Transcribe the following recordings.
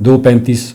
2,35,000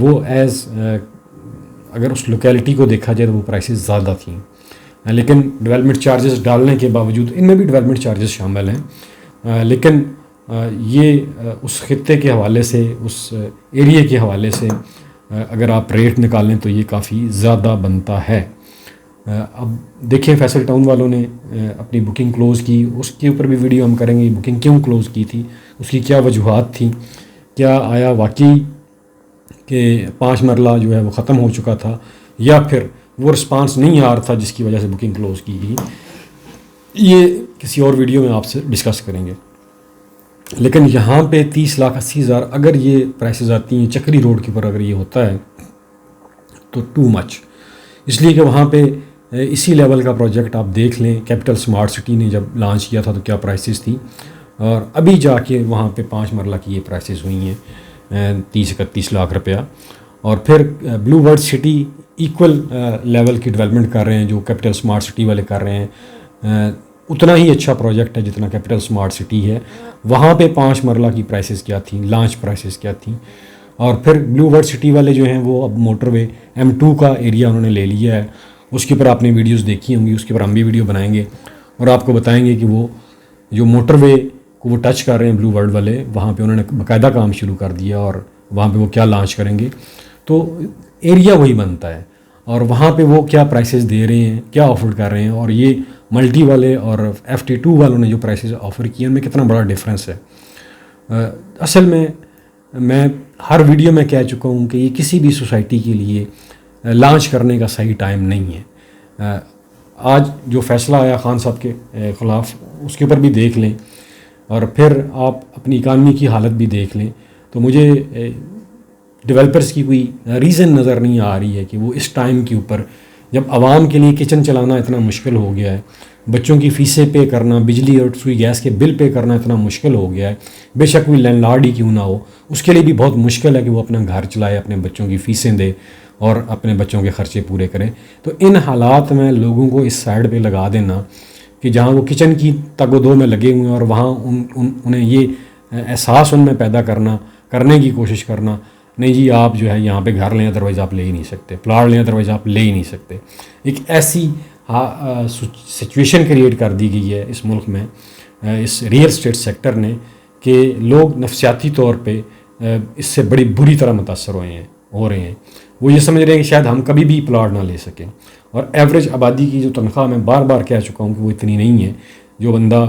وہ ایز اگر اس لوکیلٹی کو دیکھا جائے تو وہ پرائسز زیادہ تھیں، لیکن ڈیولپمنٹ چارجز ڈالنے کے باوجود ان میں بھی ڈیولپمنٹ چارجز شامل ہیں، لیکن یہ اس خطے کے حوالے سے، اس ایریے کے حوالے سے اگر آپ ریٹ نکالیں تو یہ کافی زیادہ بنتا ہے۔ اب دیکھیں فیصل ٹاؤن والوں نے اپنی بکنگ کلوز کی، اس کے اوپر بھی ویڈیو ہم کریں گے، بکنگ کیوں کلوز کی تھی، اس کی کیا وجوہات تھیں، کیا آیا واقعی کہ 5 مرلہ جو ہے وہ ختم ہو چکا تھا، یا پھر وہ رسپانس نہیں آ رہا تھا جس کی وجہ سے بکنگ کلوز کی گئی، یہ کسی اور ویڈیو میں آپ سے ڈسکس کریں گے۔ لیکن یہاں پہ 30,80,000 اگر یہ پرائسز آتی ہیں چکری روڈ کے اوپر، اگر یہ ہوتا ہے تو ٹو مچ، اس لیے کہ وہاں پہ اسی لیول کا پروجیکٹ آپ دیکھ لیں، کیپٹل سمارٹ سٹی نے جب لانچ کیا تھا تو کیا پرائسز تھیں، اور ابھی جا کے وہاں پہ 5 مرلہ کی یہ پرائسز ہوئی ہیں 30-31 لاکھ روپیہ۔ اور پھر بلو ورڈ سٹی ایکول لیول کی ڈیولپمنٹ کر رہے ہیں جو کیپٹل سمارٹ سٹی والے کر رہے ہیں، اتنا ہی اچھا پروجیکٹ ہے جتنا کیپٹل سمارٹ سٹی ہے۔ وہاں پہ 5 مرلہ کی پرائسز کیا تھیں، لانچ پرائسز کیا تھیں، اور پھر بلو ورڈ سٹی والے جو ہیں وہ اب موٹر وے M2 کا ایریا انہوں نے لے لیا ہے، اس کے اوپر آپ نے ویڈیوز دیکھی ہوں گی، اس کے اوپر ہم بھی ویڈیو بنائیں گے اور آپ کو بتائیں گے کہ وہ جو موٹر وے کو وہ ٹچ کر رہے ہیں بلو ورڈ والے، وہاں پہ انہوں نے باقاعدہ کام شروع کر دیا اور وہاں پہ وہ کیا لانچ کریں گے، تو ایریا وہی بنتا ہے، اور وہاں پہ وہ کیا پرائسز دے رہے ہیں، کیا آفر کر رہے ہیں، اور یہ ملٹی والے اور FT2 والوں نے جو پرائسز آفر کیے ان میں کتنا بڑا ڈفرینس ہے۔ اصل میں ہر ویڈیو میں کہہ چکا ہوں کہ یہ کسی بھی سوسائٹی کے لیے لانچ کرنے کا صحیح ٹائم نہیں ہے۔ آج جو فیصلہ آیا خان صاحب کے خلاف، اس کے اوپر بھی دیکھ لیں، اور پھر آپ اپنی اکانومی کی حالت بھی دیکھ لیں، تو مجھے ڈیولپرز کی کوئی ریزن نظر نہیں آ رہی ہے کہ وہ اس ٹائم کے اوپر، جب عوام کے لیے کچن چلانا اتنا مشکل ہو گیا ہے، بچوں کی فیسیں پے کرنا، بجلی اور رسوئی گیس کے بل پے کرنا اتنا مشکل ہو گیا ہے، بے شک کوئی لینڈ لارڈ ہی کیوں نہ ہو، اس کے لیے بھی بہت مشکل ہے کہ وہ اپنا گھر چلائے، اپنے بچوں کی فیسیں دے اور اپنے بچوں کے خرچے پورے کرے۔ تو ان حالات میں لوگوں کو اس سائڈ پہ لگا دینا کہ جہاں وہ کچن کی تگ و دو میں لگے ہوئے ہیں، اور وہاں انہیں یہ احساس ان میں پیدا کرنے کی کوشش کرنا، نہیں جی آپ جو ہے یہاں پہ گھر لیں ادروائز آپ لے ہی نہیں سکتے، پلاٹ لیں ادروائز آپ لے ہی نہیں سکتے، ایک ایسی سچویشن کریٹ کر دی گئی ہے اس ملک میں اس ریئل اسٹیٹ سیکٹر نے کہ لوگ نفسیاتی طور پہ اس سے بڑی بری طرح متاثر ہو رہے ہیں۔ وہ یہ سمجھ رہے ہیں کہ شاید ہم کبھی بھی پلاٹ نہ لے سکیں، اور ایوریج آبادی کی جو تنخواہ میں بار بار کہہ چکا ہوں کہ وہ اتنی نہیں ہے، جو بندہ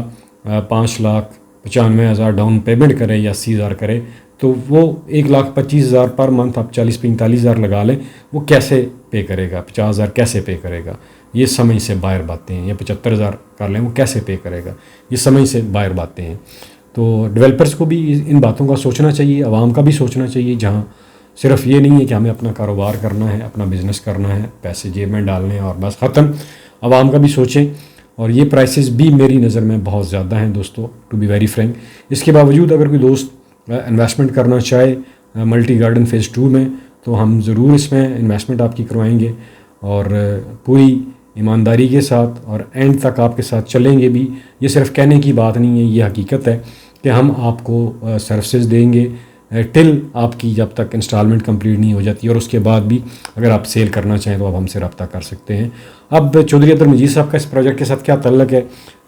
5,95,000 ڈاؤن پیمنٹ کرے یا 80,000 کرے تو وہ 1,25,000 پر منتھ آپ 40-45,000 لگا لیں، وہ کیسے پے کرے گا؟ 50,000 کیسے پے کرے گا؟ یہ سمجھ سے باہر باتیں ہیں۔ یا 75,000 کر لیں، وہ کیسے پے کرے گا؟ یہ سمجھ سے باہر باتیں ہیں۔ تو ڈیولپرز کو بھی ان باتوں کا سوچنا چاہیے، عوام کا بھی سوچنا چاہیے، جہاں صرف یہ نہیں ہے کہ ہمیں اپنا کاروبار کرنا ہے، اپنا بزنس کرنا ہے، پیسے جیب میں ڈالنے ہیں اور بس ختم۔ عوام کا بھی سوچیں، اور یہ پرائسز بھی میری نظر میں بہت زیادہ ہیں دوستو، ٹو بی ویری فرینک۔ اس کے باوجود اگر کوئی دوست انویسٹمنٹ کرنا چاہے ملٹی گارڈن فیز 2 میں، تو ہم ضرور اس میں انویسٹمنٹ آپ کی کروائیں گے، اور پوری ایمانداری کے ساتھ اور اینڈ تک آپ کے ساتھ چلیں گے بھی۔ یہ صرف کہنے کی بات نہیں ہے، یہ حقیقت ہے کہ ہم آپ کو سروسز دیں گے ٹل آپ کی جب تک انسٹالمنٹ کمپلیٹ نہیں ہو جاتی، اور اس کے بعد بھی اگر آپ سیل کرنا چاہیں تو آپ ہم سے رابطہ کر سکتے ہیں۔ اب چودھری عبد المجید صاحب کا اس پروجیکٹ کے ساتھ کیا تعلق ہے؟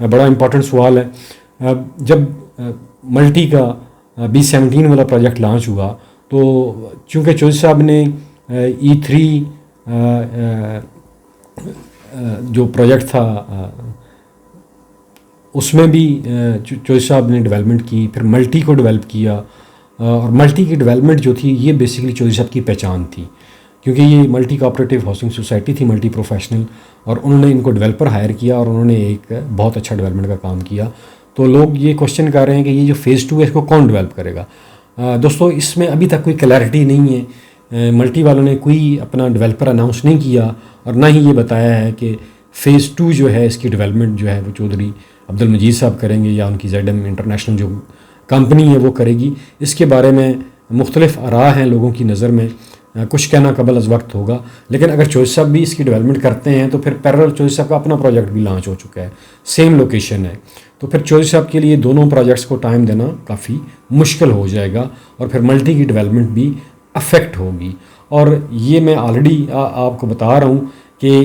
بڑا امپورٹنٹ سوال ہے۔ جب ملٹی کا B17 والا پروجیکٹ لانچ ہوا تو چونکہ چودھری صاحب نے E3 جو پروجیکٹ تھا اس میں بھی چودھری صاحب نے ڈیولپمنٹ کی، پھر ملٹی کو ڈیولپ کیا، اور ملٹی کی ڈیولپمنٹ جو تھی یہ بیسیکلی چودھری صاحب کی پہچان تھی، کیونکہ یہ ملٹی کوآپریٹیو ہاؤسنگ سوسائٹی تھی، ملٹی پروفیشنل، اور انہوں نے ان کو ڈیولپر ہائر کیا اور انہوں نے ایک بہت اچھا ڈیولپمنٹ کا کام کیا۔ تو لوگ یہ کوشچن کر رہے ہیں کہ یہ جو فیز 2 ہے اس کو کون ڈیولپ کرے گا؟ دوستو اس میں ابھی تک کوئی کلیئرٹی نہیں ہے، ملٹی والوں نے کوئی اپنا ڈیولپر اناؤنس نہیں کیا، اور نہ ہی یہ بتایا ہے کہ فیز 2 جو ہے اس کی ڈیولپمنٹ جو ہے وہ چودھری عبد المجید صاحب کریں گے یا ان کی ZM انٹرنیشنل جو کمپنی ہے وہ کرے گی۔ اس کے بارے میں مختلف آراء ہیں لوگوں کی نظر میں، کچھ کہنا قبل از وقت ہوگا، لیکن اگر چودھری صاحب بھی اس کی ڈیولپمنٹ کرتے ہیں تو پھر پیرل چودھری صاحب کا اپنا پروجیکٹ بھی لانچ ہو چکا ہے، سیم لوکیشن ہے، تو پھر چودھری صاحب کے لیے دونوں پروجیکٹس کو ٹائم دینا کافی مشکل ہو جائے گا، اور پھر ملٹی کی ڈیولپمنٹ بھی افیکٹ ہوگی. اور یہ میں آلریڈی آپ کو بتا رہا ہوں کہ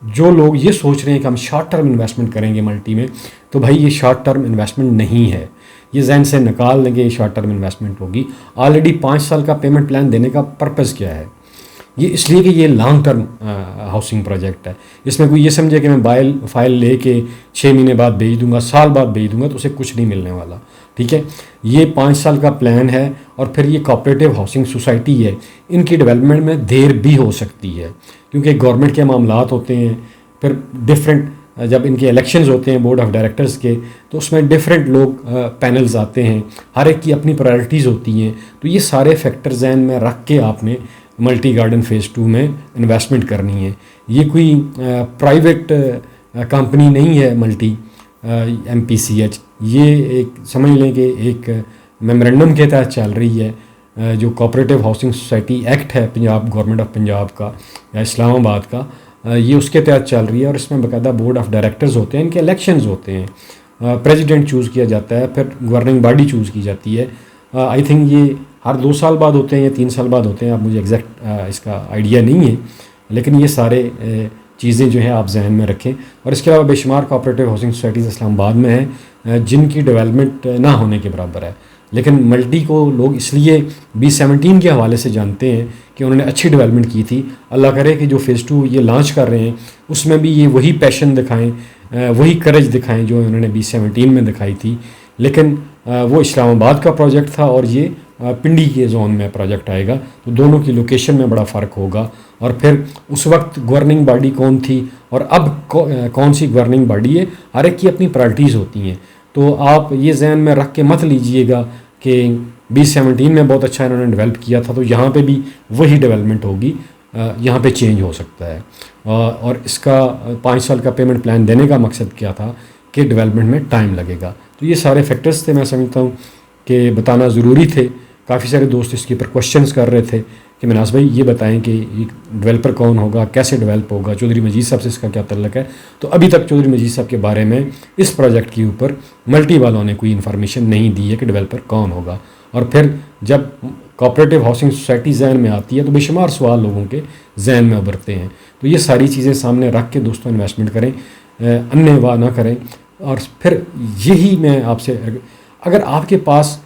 جو لوگ یہ سوچ رہے ہیں کہ ہم شارٹ ٹرم انویسٹمنٹ کریں گے ملٹی میں، تو بھائی یہ شارٹ ٹرم انویسٹمنٹ نہیں ہے. یہ ذہن سے نکال دیں کہ یہ شارٹ ٹرم انویسٹمنٹ ہوگی. آلریڈی 5 سال کا پیمنٹ پلان دینے کا پرپز کیا ہے؟ یہ اس لیے کہ یہ لانگ ٹرم ہاؤسنگ پروجیکٹ ہے. اس میں کوئی یہ سمجھے کہ میں فائل لے کے 6 مہینے بعد بھیج دوں گا، سال بعد بھیج دوں گا، تو اسے کچھ نہیں ملنے والا. ٹھیک ہے، یہ 5 سال کا پلان ہے. اور پھر یہ کوآپریٹو ہاؤسنگ سوسائٹی ہے، ان کی ڈیولپمنٹ میں دیر بھی ہو سکتی ہے کیونکہ گورنمنٹ کے معاملات ہوتے ہیں. پھر ڈفرینٹ جب ان کے الیکشنز ہوتے ہیں بورڈ آف ڈائریکٹرز کے، تو اس میں ڈفرینٹ لوگ پینلز آتے ہیں، ہر ایک کی اپنی پرائرٹیز ہوتی ہیں. تو یہ سارے فیکٹر ذہن میں رکھ کے آپ نے ملٹی گارڈن فیز 2 میں انویسٹمنٹ کرنی ہے. یہ کوئی پرائیویٹ کمپنی نہیں ہے ملٹی MPCH. یہ ایک سمجھ لیں کہ ایک میمورنڈم کے تحت چل رہی ہے. جو کوآپریٹو ہاؤسنگ سوسائٹی ایکٹ ہے پنجاب گورنمنٹ آف پنجاب کا یا اسلام آباد کا، یہ اس کے تحت چل رہی ہے. اور اس میں باقاعدہ بورڈ آف ڈائریکٹرز ہوتے ہیں، ان کے الیکشنز ہوتے ہیں، پریزیڈنٹ چوز کیا جاتا ہے، پھر گورننگ باڈی چوز کی جاتی ہے. آئی تھنک یہ ہر 2 سال بعد ہوتے ہیں یا 3 سال بعد ہوتے ہیں، اب مجھے ایگزیکٹ اس کا آئیڈیا نہیں ہے. لیکن یہ سارے چیزیں جو ہیں آپ ذہن میں رکھیں. اور اس کے علاوہ بے شمار کوآپریٹو ہاؤسنگ سوسائٹیز اسلام آباد میں ہیں جن کی ڈیولپمنٹ نہ ہونے کے برابر ہے. لیکن ملٹی کو لوگ اس لیے B17 کے حوالے سے جانتے ہیں کہ انہوں نے اچھی ڈیولپمنٹ کی تھی. اللہ کرے کہ جو فیز 2 یہ لانچ کر رہے ہیں اس میں بھی یہ وہی پیشن دکھائیں، وہی کرج دکھائیں جو انہوں نے B17 میں دکھائی تھی. لیکن وہ اسلام آباد کا پروجیکٹ تھا اور یہ پنڈی کے زون میں پروجیکٹ آئے گا، تو دونوں کی لوکیشن میں بڑا فرق ہوگا. اور پھر اس وقت گورننگ باڈی کون تھی اور اب کون سی گورننگ باڈی ہے، ہر ایک کی اپنی پرائرٹیز ہوتی ہیں. تو آپ یہ ذہن میں رکھ کے مت لیجئے گا کہ B17 میں بہت اچھا انہوں نے ڈیولپ کیا تھا تو یہاں پہ بھی وہی ڈیولپمنٹ ہوگی. یہاں پہ چینج ہو سکتا ہے. اور اس کا 5 سال کا پیمنٹ پلان دینے کا مقصد کیا تھا کہ ڈیولپمنٹ میں ٹائم لگے گا. تو یہ سارے فیکٹرز تھے، میں سمجھتا ہوں کہ بتانا ضروری تھے. کافی سارے دوست اس کے اوپر کوشچنس کر رہے تھے کہ مناس بھائی یہ بتائیں کہ یہ ڈیولپر کون ہوگا، کیسے ڈیولپ ہوگا، چودھری مجید صاحب سے اس کا کیا تعلق ہے. تو ابھی تک چودھری مجید صاحب کے بارے میں اس پروجیکٹ کے اوپر ملٹی والوں نے کوئی انفارمیشن نہیں دی ہے کہ ڈیولپر کون ہوگا. اور پھر جب کوآپریٹو ہاؤسنگ سوسائٹی ذہن میں آتی ہے تو بے شمار سوال لوگوں کے ذہن میں ابھرتے ہیں. تو یہ ساری چیزیں سامنے رکھ کے دوستوں انویسٹمنٹ کریں، انے وا نہ کریں. اور پھر یہی میں آپ سے، اگر آپ کے پاس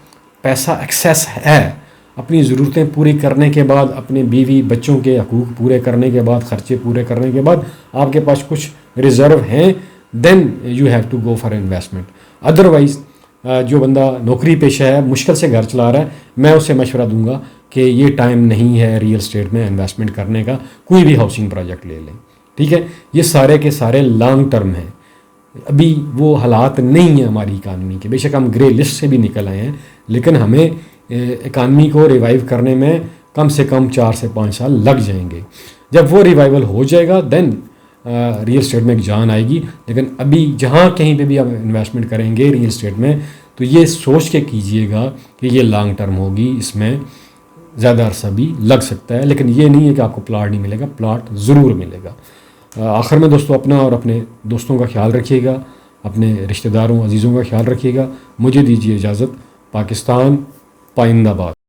پیسہ ایکسیس ہے، اپنی ضرورتیں پوری کرنے کے بعد، اپنے بیوی بچوں کے حقوق پورے کرنے کے بعد، خرچے پورے کرنے کے بعد آپ کے پاس کچھ ریزرو ہیں، then you have to go for investment. Otherwise جو بندہ نوکری پیشہ ہے، مشکل سے گھر چلا رہا ہے، میں اسے مشورہ دوں گا کہ یہ ٹائم نہیں ہے ریئل اسٹیٹ میں انویسٹمنٹ کرنے کا. کوئی بھی ہاؤسنگ پروجیکٹ لے لیں، ٹھیک ہے. یہ سارے کے سارے لانگ ٹرم ہیں. ابھی وہ حالات نہیں ہیں ہماری اکانومی کے. بے شک ہم گرے لسٹ سے بھی نکل آئے ہیں، لیکن ہمیں اکانومی کو ریوائیو کرنے میں کم سے کم 4 سے 5 سال لگ جائیں گے. جب وہ ریوائیول ہو جائے گا دین ریئل اسٹیٹ میں ایک جان آئے گی. لیکن ابھی جہاں کہیں پہ بھی آپ انویسٹمنٹ کریں گے ریئل اسٹیٹ میں، تو یہ سوچ کے کیجئے گا کہ یہ لانگ ٹرم ہوگی، اس میں زیادہ عرصہ بھی لگ سکتا ہے. لیکن یہ نہیں ہے کہ آپ کو پلاٹ نہیں ملے گا، پلاٹ ضرور ملے گا. آخر میں دوستوں اپنا اور اپنے دوستوں کا خیال رکھیے گا، اپنے رشتہ داروں عزیزوں کا خیال رکھیے گا. مجھے دیجیے اجازت. پاکستان پائندہ باد.